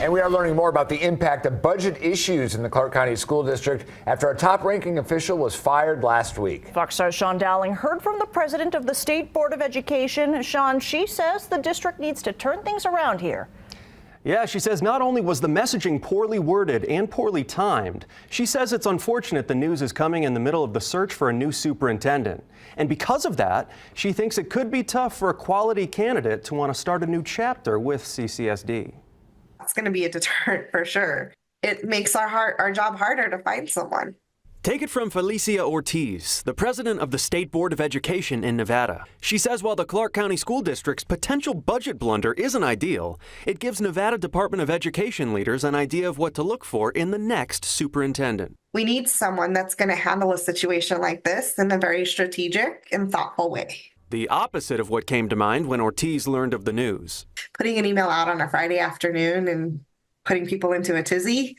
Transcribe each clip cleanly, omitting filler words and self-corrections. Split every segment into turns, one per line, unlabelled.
And we are learning more about the impact of budget issues in the Clark County School District after a top-ranking official was fired last week.
Fox Star's Sean Dowling heard from the president of the State Board of Education. Sean, she says the district needs to turn things around here.
Yeah, she says not only was the messaging poorly worded and poorly timed, she says it's unfortunate the news is coming in the middle of the search for a new superintendent. And because of that, she thinks it could be tough for a quality candidate to want to start a new chapter with CCSD.
It's going to be a deterrent for sure. It makes our job harder to find someone.
Take it from Felicia Ortiz, the president of the State Board of Education in Nevada. She says while the Clark County School District's potential budget blunder isn't ideal, it gives Nevada Department of Education leaders an idea of what to look for in the next superintendent.
We need someone that's going to handle a situation like this in a very strategic and thoughtful way.
The opposite of what came to mind when Ortiz learned of the news.
Putting an email out on a Friday afternoon and putting people into a tizzy,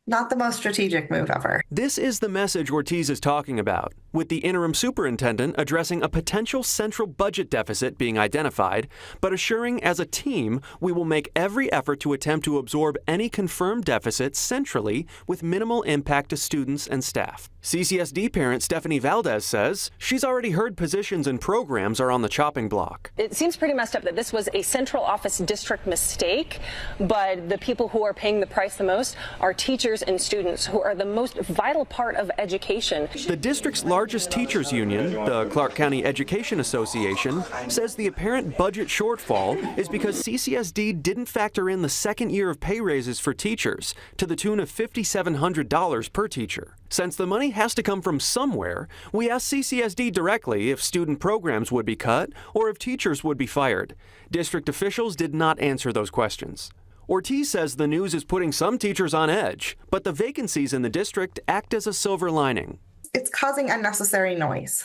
not the most strategic move ever.
This is the message Ortiz is talking about, with the interim superintendent addressing a potential central budget deficit being identified, but assuring as a team we will make every effort to attempt to absorb any confirmed deficit centrally with minimal impact to students and staff. CCSD parent Stephanie Valdez says she's already heard positions and programs are on the chopping block.
It seems pretty messed up that this was a central office district mistake, but the people who are paying the price the most are teachers and students, who are the most vital part of education.
The district's largest teachers union, the Clark County Education Association, says the apparent budget shortfall is because CCSD didn't factor in the second year of pay raises for teachers to the tune of $5,700 per teacher. Since the money has to come from somewhere, we asked CCSD directly if student programs would be cut or if teachers would be fired. District officials did not answer those questions. Ortiz says the news is putting some teachers on edge, but the vacancies in the district act as a silver lining.
It's causing unnecessary noise,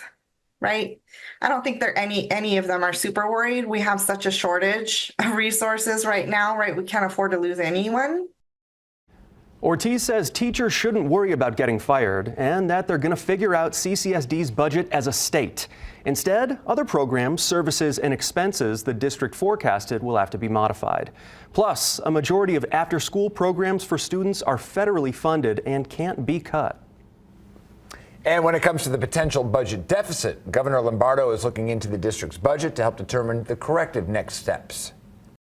right? I don't think any of them are super worried. We have such a shortage of resources right now, right? We can't afford to lose anyone.
Ortiz says teachers shouldn't worry about getting fired and that they're going to figure out CCSD's budget as a state. Instead, other programs, services, and expenses the district forecasted will have to be modified. Plus, a majority of after-school programs for students are federally funded and can't be cut.
And when it comes to the potential budget deficit, Governor Lombardo is looking into the district's budget to help determine the corrective next steps.